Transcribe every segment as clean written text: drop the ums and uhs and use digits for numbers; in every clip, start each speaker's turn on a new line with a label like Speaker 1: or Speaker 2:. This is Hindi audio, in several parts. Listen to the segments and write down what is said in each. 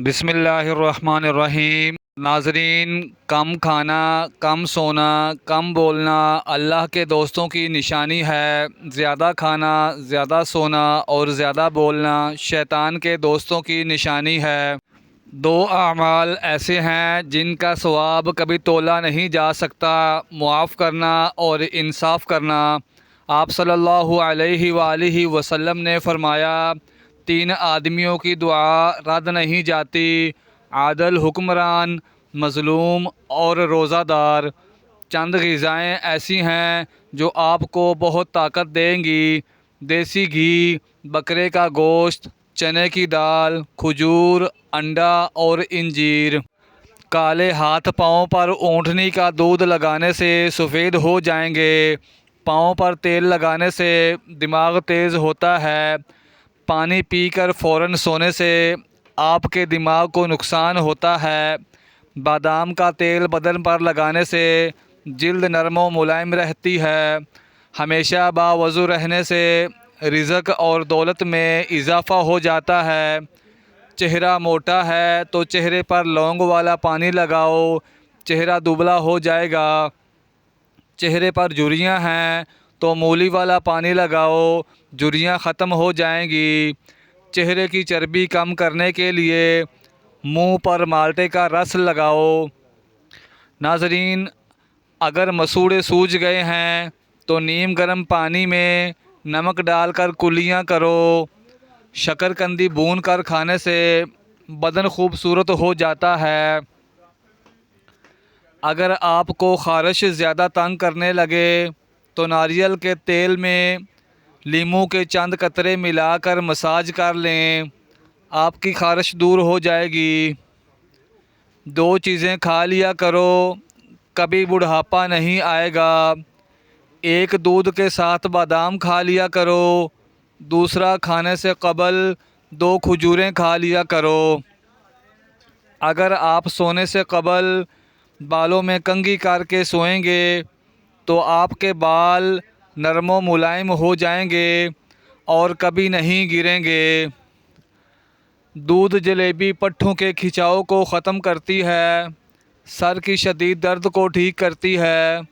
Speaker 1: बिस्मिल्लाहिर्रहमानिर्रहीम। नाज़रीन, कम खाना, कम सोना, कम बोलना अल्लाह के दोस्तों की निशानी है। ज़्यादा खाना, ज़्यादा सोना और ज़्यादा बोलना शैतान के दोस्तों की निशानी है। दो अमाल ऐसे हैं जिनका सवाब कभी तोला नहीं जा सकता, मुआफ़ करना और इंसाफ़ करना। आप सल्लल्लाहु अलैहि वालैहि वसल्लम ने फ़रमाया, तीन आदमियों की दुआ रद्द नहीं जाती: आदल हुक्मरान, मज़लूम और रोज़ादार। चंद ग़िज़ाएँ ऐसी हैं जो आपको बहुत ताकत देंगी: देसी घी, बकरे का गोश्त, चने की दाल, खजूर, अंडा और इंजीर। काले हाथ पाँव पर ऊँटनी का दूध लगाने से सफ़ेद हो जाएंगे। पाँव पर तेल लगाने से दिमाग तेज़ होता है। पानी पीकर फ़ौरन सोने से आपके दिमाग को नुकसान होता है। बादाम का तेल बदन पर लगाने से जिल्द नरम व मुलायम रहती है। हमेशा बावज़ू रहने से रिज़्क़ और दौलत में इजाफ़ा हो जाता है। चेहरा मोटा है तो चेहरे पर लौंग वाला पानी लगाओ, चेहरा दुबला हो जाएगा। चेहरे पर झुर्रियाँ हैं तो मूली वाला पानी लगाओ, झुर्रियाँ ख़त्म हो जाएंगी। चेहरे की चर्बी कम करने के लिए मुंह पर माल्टे का रस लगाओ। नाज़रीन, अगर मसूड़े सूज गए हैं तो नीम गर्म पानी में नमक डालकर कुल्लियाँ करो। शकरकंदी भून कर खाने से बदन खूबसूरत हो जाता है। अगर आपको ख़ारिश ज़्यादा तंग करने लगे तो नारियल के तेल में लीमू के चंद कतरे मिलाकर मसाज कर लें, आपकी ख़ारिश दूर हो जाएगी। दो चीज़ें खा लिया करो, कभी बुढ़ापा नहीं आएगा। एक दूध के साथ बादाम खा लिया करो, दूसरा खाने से कबल दो खजूरें खा लिया करो। अगर आप सोने से कबल बालों में कंघी करके सोएंगे तो आपके बाल नरम व मुलायम हो जाएंगे और कभी नहीं गिरेंगे। दूध जलेबी पट्ठों के खिंचाव को ख़त्म करती है, सर की शदीद दर्द को ठीक करती है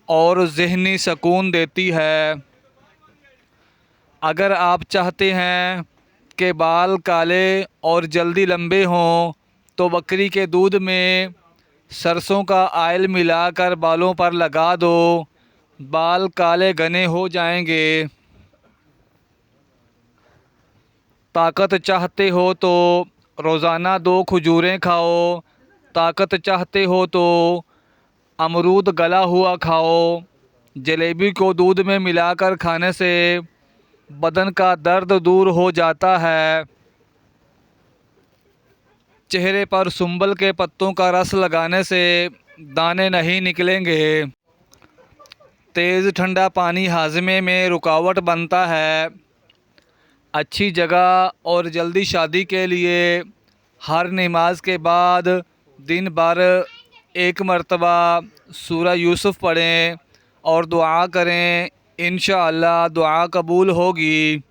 Speaker 1: और ज़हनी सुकून देती है। अगर आप चाहते हैं कि बाल काले और जल्दी लंबे हों तो बकरी के दूध में सरसों का आयल मिलाकर बालों पर लगा दो, बाल काले घने हो जाएंगे। ताकत चाहते हो तो रोज़ाना दो खजूरें खाओ। ताकत चाहते हो तो अमरूद गला हुआ खाओ। जलेबी को दूध में मिलाकर खाने से बदन का दर्द दूर हो जाता है। चेहरे पर सुंबल के पत्तों का रस लगाने से दाने नहीं निकलेंगे। तेज़ ठंडा पानी हाजमे में रुकावट बनता है। अच्छी जगह और जल्दी शादी के लिए हर नमाज के बाद दिन भर एक मर्तबा सूरह यूसुफ पढ़ें और दुआ करें, इंशाअल्लाह दुआ कबूल होगी।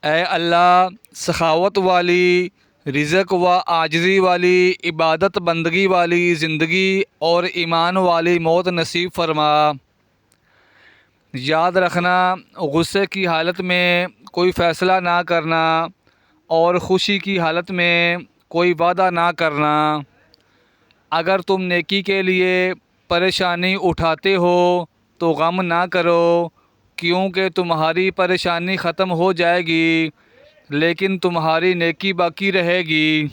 Speaker 1: ऐ अल्लाह, सखावत वाली, रिज़्क़ व आजिज़ी वाली, इबादत बंदगी वाली ज़िंदगी और ईमान वाली मौत नसीब फरमा। याद रखना, गुस्से की हालत में कोई फ़ैसला ना करना और ख़ुशी की हालत में कोई वादा ना करना। अगर तुम नेकी के लिए परेशानी उठाते हो तो गम ना करो, क्योंकि तुम्हारी परेशानी ख़त्म हो जाएगी लेकिन तुम्हारी नेकी बाकी रहेगी।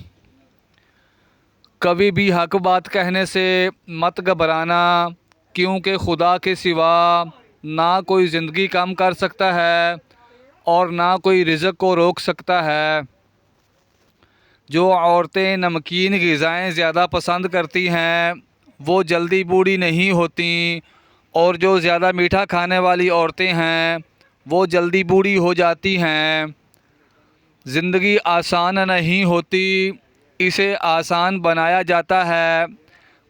Speaker 1: कभी भी हक बात कहने से मत घबराना, क्योंकि खुदा के सिवा ना कोई ज़िंदगी कम कर सकता है और ना कोई रिज़्क़ को रोक सकता है। जो औरतें नमकीन ग़िज़ाएँ ज़्यादा पसंद करती हैं वो जल्दी बूढ़ी नहीं होती, और जो ज़्यादा मीठा खाने वाली औरतें हैं वो जल्दी बूढ़ी हो जाती हैं। ज़िंदगी आसान नहीं होती, इसे आसान बनाया जाता है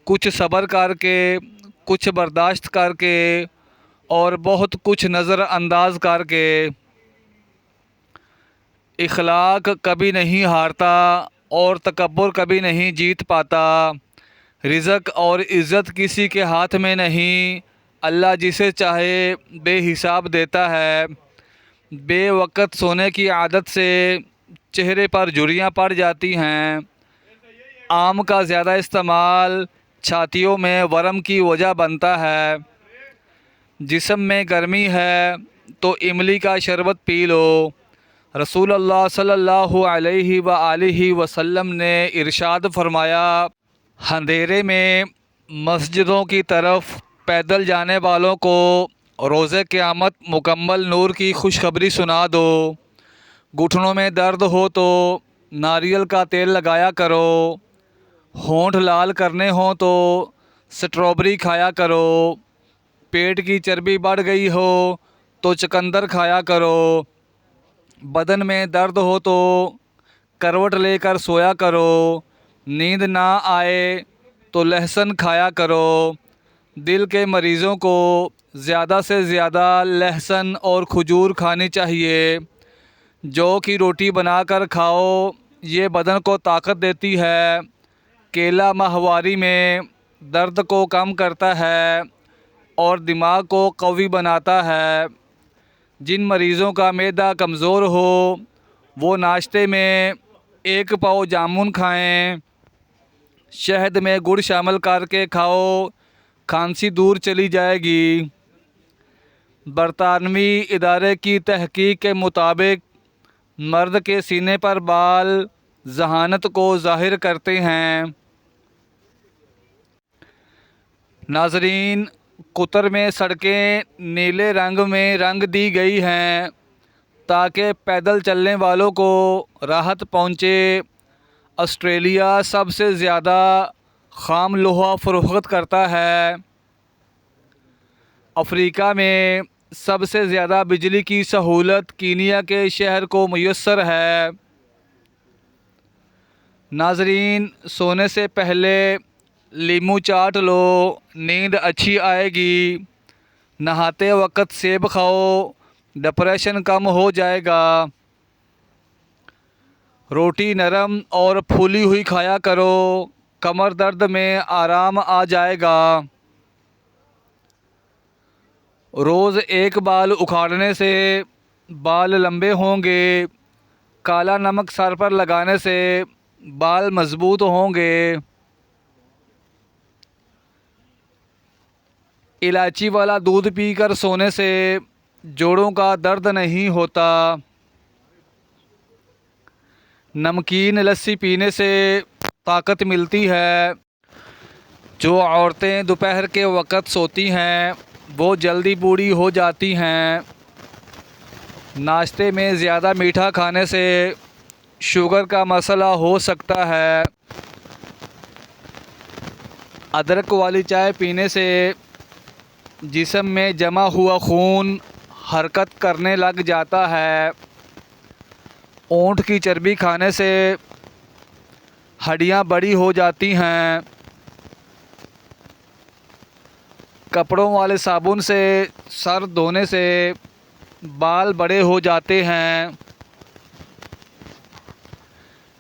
Speaker 1: कुछ सब्र करके, कुछ बर्दाश्त करके और बहुत कुछ नज़रअंदाज करके। इखलाक कभी नहीं हारता और तकब्बुर कभी नहीं जीत पाता। रिज़्क़ और इज़्ज़त किसी के हाथ में नहीं, अल्लाह जिसे चाहे बेहिसाब देता है। बेवक़्त सोने की आदत से चेहरे पर झुर्रियाँ पड़ जाती हैं। आम का ज़्यादा इस्तेमाल छातियों में वरम की वजह बनता है। जिस्म में गर्मी है तो इमली का शरबत पी लो। रसूलुल्लाह सल्लल्लाहु अलैहि व आलिहि वसल्लम ने इरशाद फरमाया, अंधेरे में मस्जिदों की तरफ पैदल जाने वालों को रोज़े क़यामत मुकम्मल नूर की खुशखबरी सुना दो। घुटनों में दर्द हो तो नारियल का तेल लगाया करो। होंठ लाल करने हो तो स्ट्रॉबेरी खाया करो। पेट की चर्बी बढ़ गई हो तो चुकंदर खाया करो। बदन में दर्द हो तो करवट लेकर सोया करो। नींद ना आए तो लहसुन खाया करो। दिल के मरीज़ों को ज़्यादा से ज़्यादा लहसुन और खजूर खानी चाहिए। जौ की रोटी बनाकर खाओ, ये बदन को ताकत देती है। केला माहवारी में दर्द को कम करता है और दिमाग को कवी बनाता है। जिन मरीज़ों का मैदा कमज़ोर हो वो नाश्ते में 1 पाव जामुन खाएं। शहद में गुड़ शामिल करके खाओ, खांसी दूर चली जाएगी। बरतानवी इदारे की तहकीक के मुताबिक मर्द के सीने पर बाल जहानत को ज़ाहिर करते हैं। नाज़रीन, कुतर में सड़कें नीले रंग में रंग दी गई हैं ताकि पैदल चलने वालों को राहत पहुँचे। ऑस्ट्रेलिया सबसे ज़्यादा ख़ाम लोहा फ़रोख्त करता है। अफ्रीका में सबसे ज़्यादा बिजली की सहूलत कीनिया के शहर को मुयस्सर है। नाज़रीन, सोने से पहले लीमू चाट लो, नींद अच्छी आएगी। नहाते वक्त सेब खाओ, डिप्रेशन कम हो जाएगा। रोटी नरम और फूली हुई खाया करो, कमर दर्द में आराम आ जाएगा। रोज़ एक बाल उखाड़ने से बाल लंबे होंगे। काला नमक सर पर लगाने से बाल मज़बूत होंगे। इलायची वाला दूध पीकर सोने से जोड़ों का दर्द नहीं होता। नमकीन लस्सी पीने से ताकत मिलती है। जो औरतें दोपहर के वक़्त सोती हैं वो जल्दी बूढ़ी हो जाती हैं। नाश्ते में ज़्यादा मीठा खाने से शुगर का मसला हो सकता है। अदरक वाली चाय पीने से जिस्म में जमा हुआ खून हरकत करने लग जाता है। ऊँट की चर्बी खाने से हड्डियाँ बड़ी हो जाती हैं। कपड़ों वाले साबुन से सर धोने से बाल बड़े हो जाते हैं।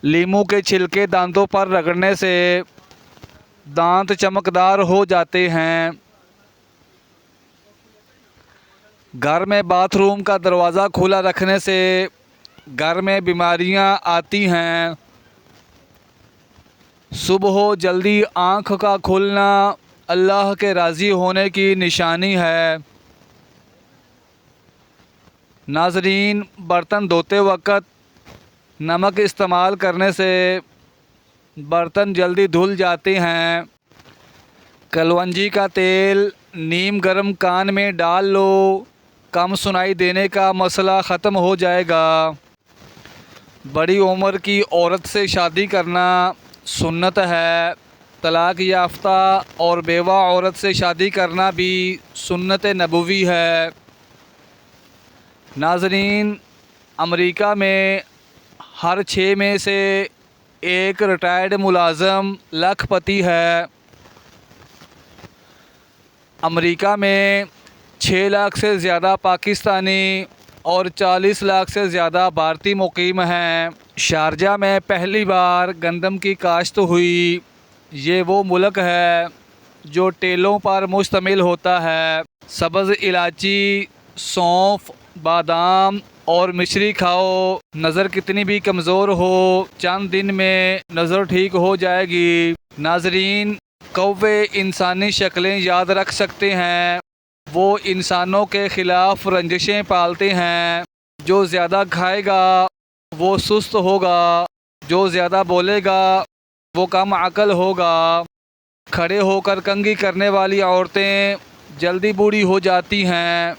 Speaker 1: लीमू के छिलके दांतों पर रगड़ने से दांत चमकदार हो जाते हैं। घर में बाथरूम का दरवाज़ा खुला रखने से घर में बीमारियां आती हैं। सुबह जल्दी आँख का खुलना अल्लाह के राज़ी होने की निशानी है। नाज़रीन, बर्तन धोते वक़्त नमक इस्तेमाल करने से बर्तन जल्दी धुल जाते हैं। कलवंजी का तेल नीम गर्म कान में डाल लो, कम सुनाई देने का मसला ख़त्म हो जाएगा। बड़ी उम्र की औरत से शादी करना सुन्नत है। तलाक़ याफ्ता और बेवा औरत से शादी करना भी सुन्नत नबवी है। नाज़रीन, अमेरिका में हर 6 में से एक रिटायर्ड मुलाज़म लखपति है। अमेरिका में 6 लाख से ज़्यादा पाकिस्तानी और 40 लाख से ज़्यादा भारतीय मुकीम हैं। शारजा में पहली बार गंदम की काश्त हुई। ये वो मुल्क है जो टेलों पर मुश्तमिल होता है। सब्ज़ इलायची, सौंफ, बादाम और मिश्री खाओ। नज़र कितनी भी कमज़ोर हो, चंद दिन में नज़र ठीक हो जाएगी। नाजरीन, कौवे इंसानी शक्लें याद रख सकते हैं। वो इंसानों के ख़िलाफ़ रंजिशें पालते हैं। जो ज़्यादा खाएगा वो सुस्त होगा, जो ज़्यादा बोलेगा वो कम अक्ल होगा। खड़े होकर कंघी करने वाली औरतें जल्दी बूढ़ी हो जाती हैं।